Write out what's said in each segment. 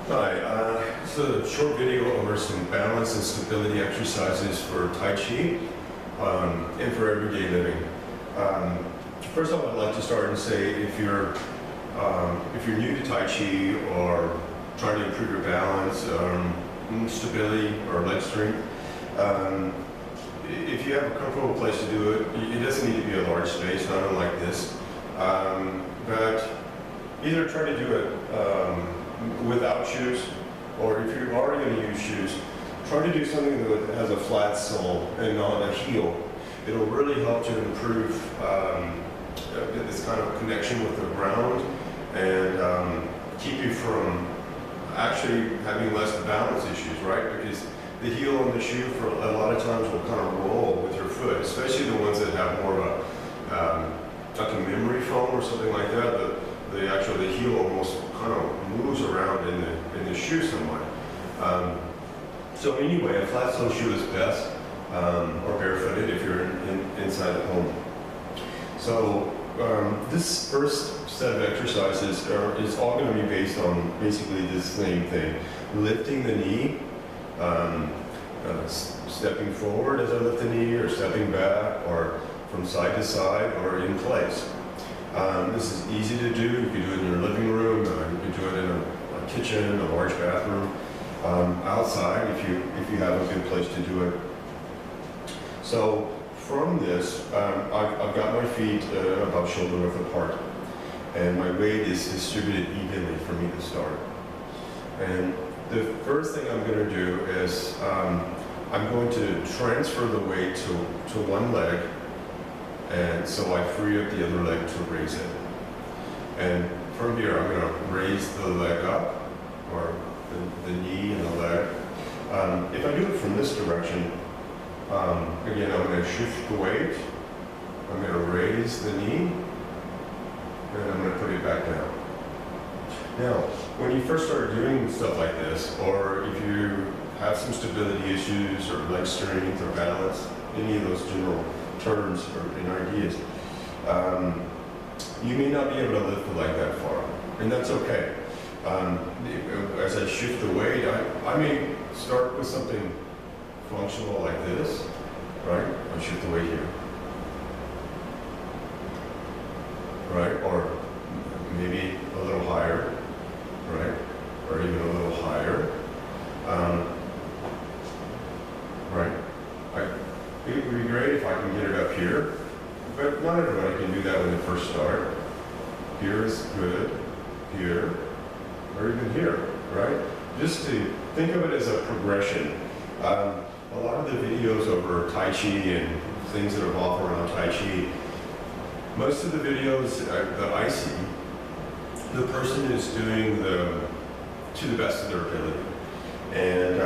Hi, it's a short video over some balance and stability exercises for Tai Chi and for everyday living. First off, I'd like to start and say if you're new to Tai Chi or trying to improve your balance, stability, or leg strength, if you have a comfortable place to do it, it doesn't need to be a large space, not unlike this. But either try to do it without shoes, or if you're already going to use shoes, try to do something that has a flat sole and not a heel. It'll really help to improve this kind of connection with the ground and keep you from actually having less balance issues, right? Because the heel on the shoe for a lot of times will kind of roll with your foot, especially the ones that have more of a like a memory foam or something like that. The heel almost kind of moves around in the shoe somewhat. So anyway, a flat sole shoe is best, or barefooted if you're inside the home. So this first set of exercises is all going to be based on basically this same thing: lifting the knee, stepping forward as I lift the knee, or stepping back, or from side to side, or in place. This is easy to do. You can do it in your living room, you can do it in a kitchen, a large bathroom, outside if you have a good place to do it. So from this, I've got my feet about shoulder width apart, and my weight is distributed evenly for me to start. And the first thing I'm going to do is I'm going to transfer the weight to one leg, and so I free up the other leg to raise it. And from here, I'm going to raise the leg up, or the knee and the leg. If I do it from this direction, again, I'm going to shift the weight. I'm going to raise the knee, and I'm going to put it back down. Now, when you first start doing stuff like this, or if you have some stability issues, or leg strength, or balance, any of those general terms or ideas, you may not be able to lift the leg that far, and that's okay. As I shift the weight, I may start with something functional like this, right? I shift the weight here, right? Or maybe a little higher, right? Or even a little higher, right? It would be great if I can get it up here, but not everybody can do that when they first start. Here is good, here, or even here, right? Just to think of it as a progression. A lot of the videos over Tai Chi and things that revolve around Tai Chi, most of the videos that I see, the person is doing to the best of their ability. And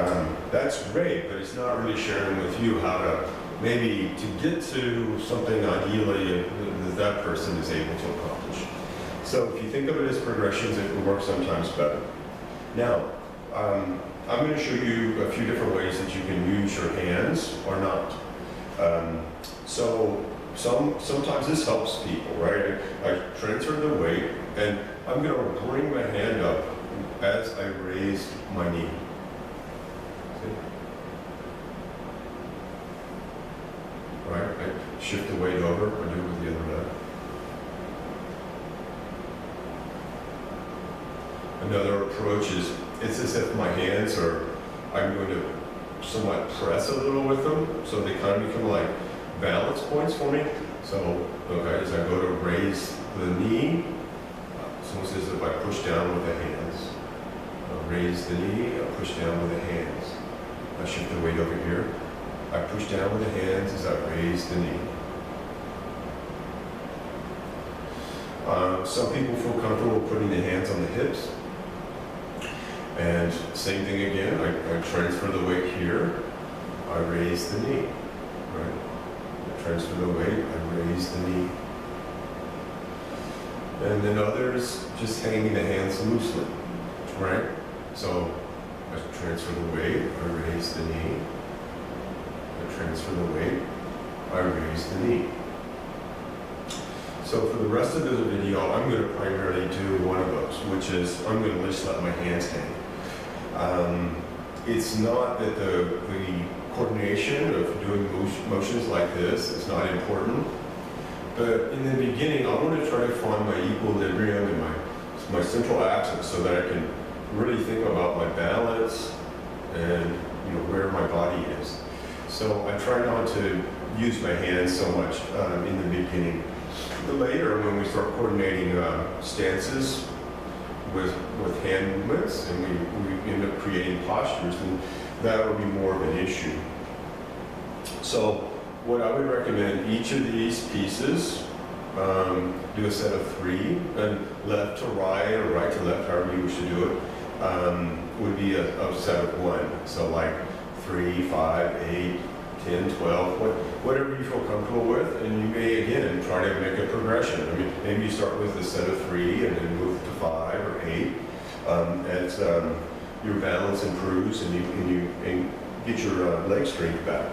that's great, but it's not really sharing with you how to maybe to get to something ideally that person is able to accomplish. So if you think of it as progressions, it can work sometimes better. Now, I'm going to show you a few different ways that you can use your hands or not. So sometimes this helps people, right? I transfer the weight, and I'm going to bring my hand up as I raise my knee. Right? I shift the weight over, I do it with the other leg. Another approach is, it's as if my hands I'm going to somewhat press a little with them, so they kind of become like balance points for me. So, okay, as I go to raise the knee, someone says if I push down with the hands. I'll raise the knee, I'll push down with the hands. I shift the weight over here. I push down with the hands as I raise the knee. Some people feel comfortable putting the hands on the hips. And same thing again, I transfer the weight here. I raise the knee. Right? I transfer the weight, I raise the knee. And then others just hanging the hands loosely. Right? So I transfer the weight, I raise the knee. I transfer the weight, I raise the knee. So for the rest of the video, I'm going to primarily do one of those, which is I'm going to just let my hands hang. It's not that the coordination of doing motions like this is not important, but in the beginning, I want to try to find my equilibrium and my central axis so that I can really think about my balance and where my body is. So I try not to use my hands so much in the beginning. But later, when we start coordinating stances with hand movements and we end up creating postures, then that will be more of an issue. So what I would recommend, each of these pieces, do a set of 3, and left to right or right to left, however you wish to do it, would be a set of 1. So like 3, 5, 8, 10, 12, whatever you feel comfortable with, and you may again try to make a progression. I mean, maybe you start with a set of 3 and then move to 5 or 8 as your balance improves and you get your leg strength back.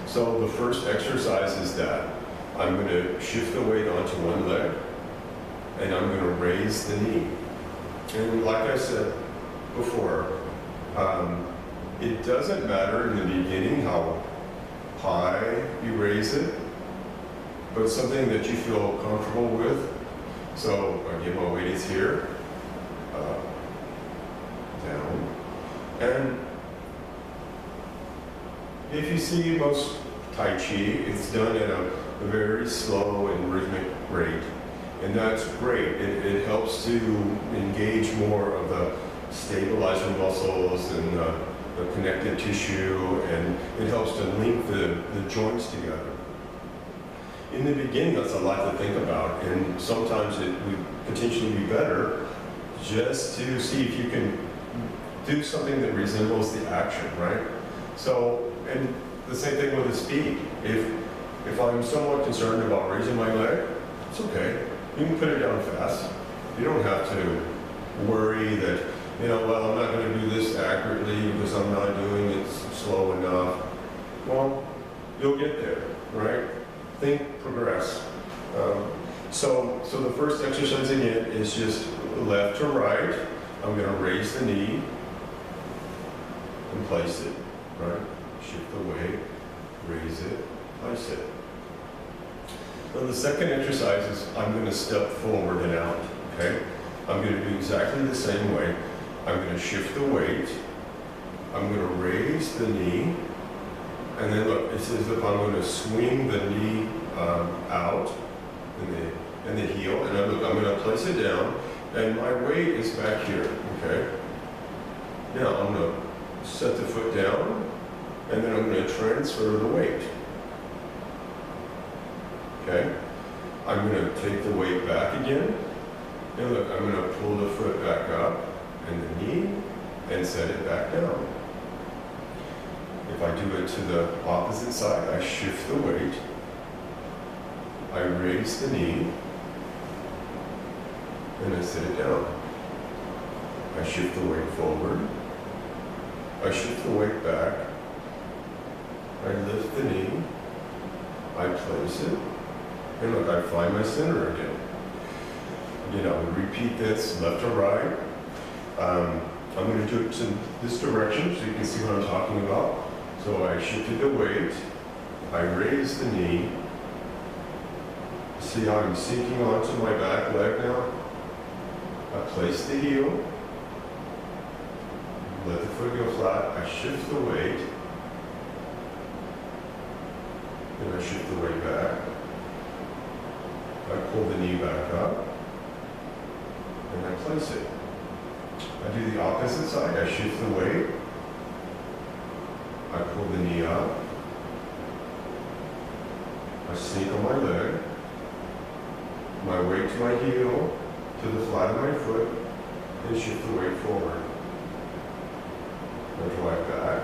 So the first exercise is that I'm going to shift the weight onto one leg and I'm going to raise the knee. And like I said before, it doesn't matter in the beginning how high you raise it, but something that you feel comfortable with. So again, my weight is here, up, down, and if you see most Taiji, it's done at a very slow and rhythmic rate, and that's great. It helps to engage more of the stabilizer muscles and the connective tissue, and it helps to link the joints together. In the beginning, that's a lot to think about, and sometimes it would potentially be better just to see if you can do something that resembles the action, right? So, and the same thing with the speed. If I'm somewhat concerned about raising my leg, it's okay. You can put it down fast. You don't have to worry that, well, I'm not going to do this accurately because I'm not doing it slow enough. Well, you'll get there, right? Think, progress. So the first exercise again is just left to right. I'm going to raise the knee and place it, right? Shift the weight, raise it, place it. Now the second exercise is I'm going to step forward and out, okay? I'm going to do exactly the same way. I'm going to shift the weight. I'm going to raise the knee. And then look, it's as if I'm going to swing the knee out and the heel. And I'm going to place it down. And my weight is back here, okay? Now I'm going to set the foot down. And then I'm going to transfer the weight. Okay? I'm going to take the weight back again. And look, I'm going to pull the foot back up and the knee and set it back down. If I do it to the opposite side, I shift the weight. I raise the knee and I set it down. I shift the weight forward. I shift the weight back. I lift the knee. I place it. And look, I find my center again. Repeat this left to right. I'm going to do it to this direction so you can see what I'm talking about. So I shifted the weight. I raised the knee. See how I'm sinking onto my back leg now? I place the heel. Let the foot go flat. I shift the weight. And I shift the weight back. I pull the knee back up. And I place it. I do the opposite side. I shift the weight. I pull the knee up. I sink on my leg. My weight to my heel, to the flat of my foot, and shift the weight forward. I drive back.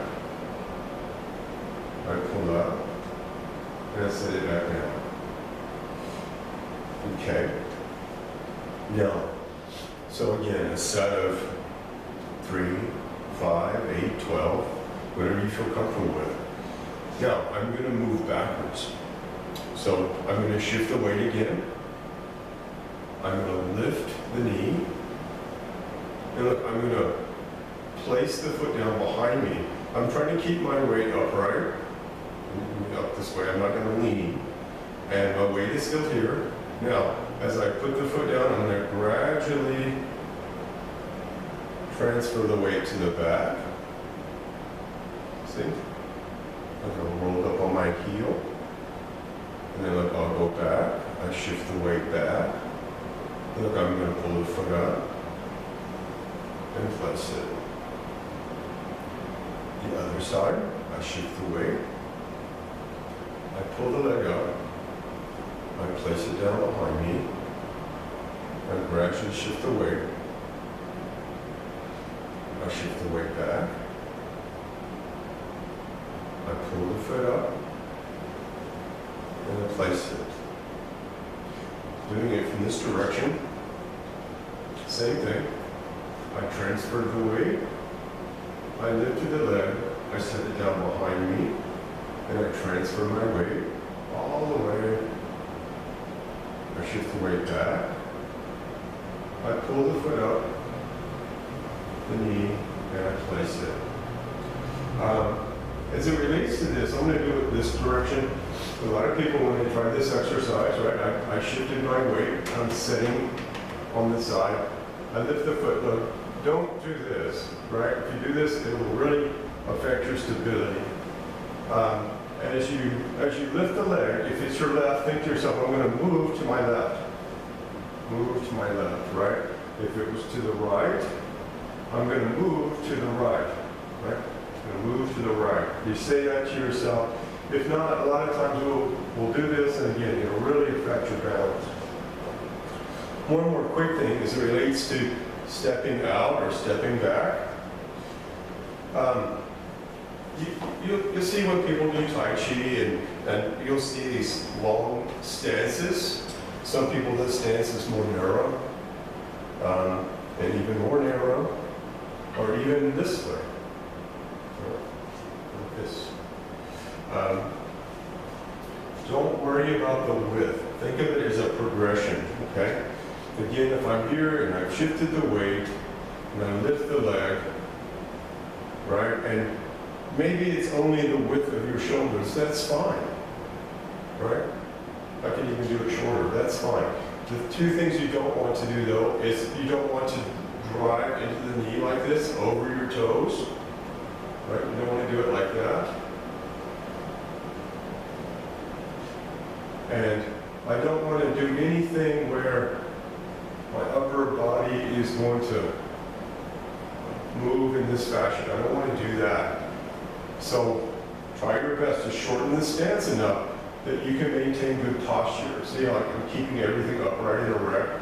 I pull up. And I set it back down. Okay. Now, so again, a set of 3, 5, 8, 12, whatever you feel comfortable with. Now, I'm going to move backwards. So I'm going to shift the weight again. I'm going to lift the knee. And look, I'm going to place the foot down behind me. I'm trying to keep my weight upright. Up this way, I'm not going to lean. And my weight is still here. Now, as I put the foot down, I'm going to gradually transfer the weight to the back. See? I'm going to roll up on my heel. And then look, I'll go back. I shift the weight back. Look, I'm going to pull the foot up and place it. The other side, I shift the weight. I pull the leg up. I place it down behind me. I gradually shift the weight. I shift the weight back. I pull the foot up. And I place it. Doing it from this direction. Same thing. I transfer the weight. I lifted the leg. I set it down behind me. And I transfer my weight all the way. I shift the weight back. I pull the foot up, the knee, and I place it. As it relates to this, I'm going to do it this direction. A lot of people, when they try this exercise, right, I shifted my weight. I'm sitting on the side. I lift the foot. Look, don't do this, right? If you do this, it will really affect your stability. And as you lift the leg, if it's your left, think to yourself, I'm going to move to my left. Move to my left, right? If it was to the right, I'm going to move to the right, right? I'm going to move to the right. You say that to yourself. If not, a lot of times we'll do this, and again, it'll really affect your balance. One more quick thing as it relates to stepping out or stepping back. You'll see when people do Taiji, and you'll see these long stances. Some people, the stance is more narrow, and even more narrow, or even this way, like this. Don't worry about the width. Think of it as a progression, okay? Again, if I'm here and I've shifted the weight, and I lift the leg, right? And maybe it's only the width of your shoulders, that's fine, right? I can even do it shorter, that's fine. The two things you don't want to do though is you don't want to drive into the knee like this over your toes, right? You don't want to do it like that. And I don't want to do anything where my upper body is going to move in this fashion. I don't want to do that. So try your best to shorten the stance enough that you can maintain good posture. See, like I'm keeping everything upright and erect,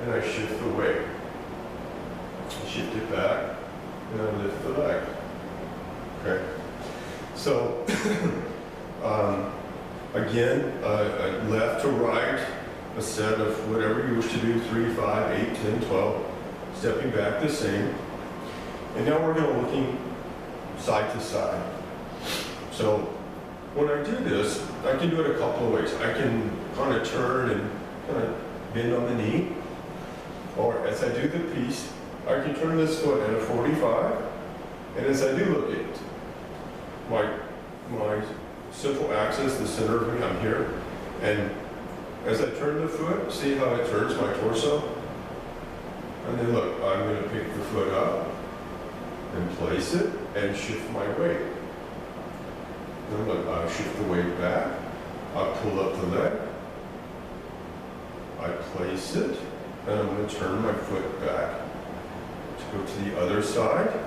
and I shift the weight. I shift it back, and I lift the leg. Okay. So, again, left to right, a set of whatever you wish to do, 3, 5, 8, 10, 12. Stepping back the same. And now we're going to looking side to side. So when I do this, I can do it a couple of ways. I can kind of turn and kind of bend on the knee. Or as I do the piece, I can turn this foot at a 45. And as I do look at my central axis, the center of me, I'm here. And as I turn the foot, see how it turns my torso? And then look, I'm going to pick the foot up and place it and shift my weight. Then look, I shift the weight back, I pull up the leg, I place it, and I'm going to turn my foot back to go to the other side.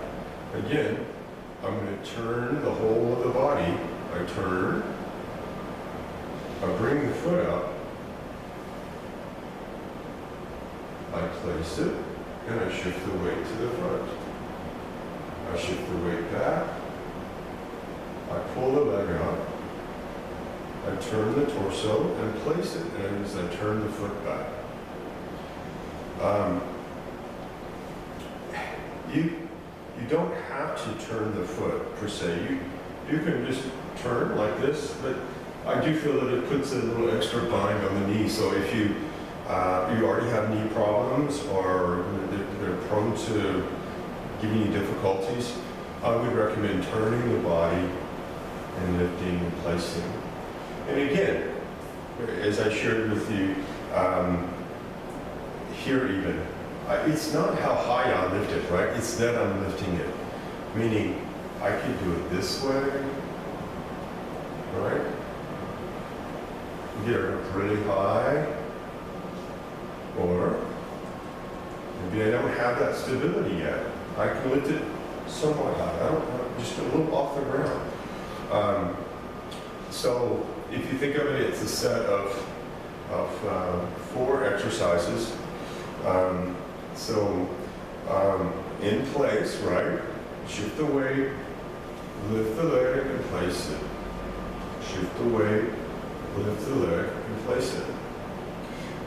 Again, I'm going to turn the whole of the body. I turn, I bring the foot up, I place it, and I shift the weight to the front. I shift the weight back, I pull the leg out, I turn the torso and place it, and as I turn the foot back. You don't have to turn the foot per se. You can just turn like this, but I do feel that it puts a little extra bind on the knee. So if you already have knee problems or they're prone to giving you difficulties, I would recommend turning the body and lifting and placing. And again, as I shared with you, here even, it's not how high I lift it, right? It's that I'm lifting it. Meaning, I could do it this way, right? Get it up really high, or maybe I don't have that stability yet. I can lift it somewhat high. I don't, just a little off the ground. So if you think of it, it's a set of 4 exercises. In place, right? Shift the weight, lift the leg and place it. Shift the weight, lift the leg and place it.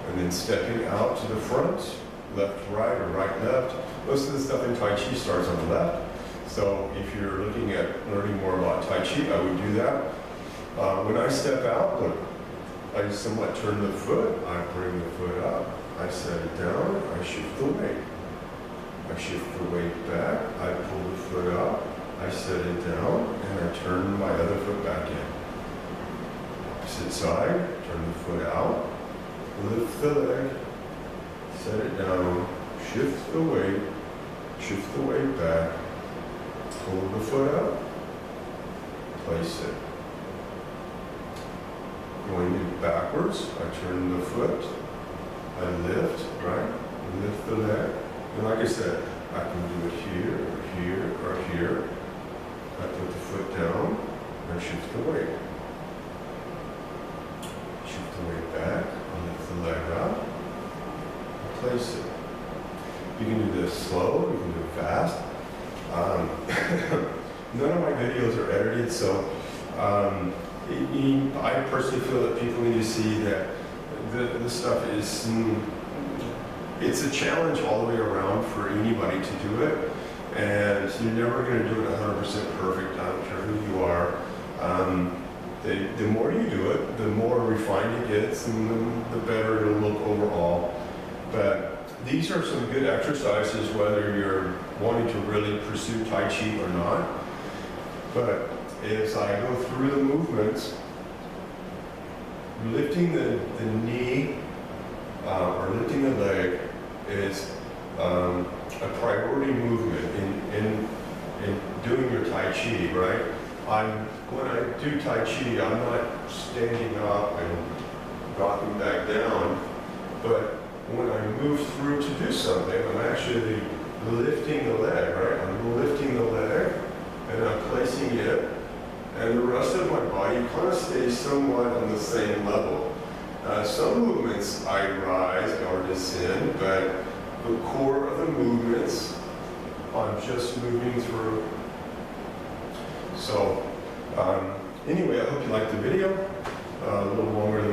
And then stepping out to the front, left, right, or right, left. Most of the stuff in Tai Chi starts on the left. So if you're looking at learning more about Tai Chi, I would do that. When I step out, look, I somewhat turn the foot, I bring the foot up, I set it down, I shift the weight. I shift the weight back, I pull the foot up, I set it down, and I turn my other foot back in. Opposite side, turn the foot out, lift the leg, set it down, shift the weight back, pull the foot up, place it. Going backwards, I turn the foot, I lift, right? Lift the leg. And like I said, I can do it here, or here, or here. I put the foot down, and shift the weight. Shift the weight back, I lift the leg up, place it. You can do this slow, you can do it fast. None of my videos are edited, so I personally feel that people need to see that this stuff is, it's a challenge all the way around for anybody to do it, and you're never going to do it 100% perfect, I don't care who you are. The more you do it, the more refined it gets, and the better it'll look overall. But these are some good exercises, whether you're wanting to really pursue Tai Chi or not. But as I go through the movements, lifting the knee or lifting the leg is a priority movement in doing your Tai Chi, right? When I do Tai Chi, I'm not standing up and dropping back down, but when I move through to do something, I'm actually lifting the leg, right? I'm lifting the leg and I'm placing it, and the rest of my body kind of stays somewhat on the same level. Some movements I rise or descend, but the core of the movements I'm just moving through. So anyway, I hope you liked the video. A little longer than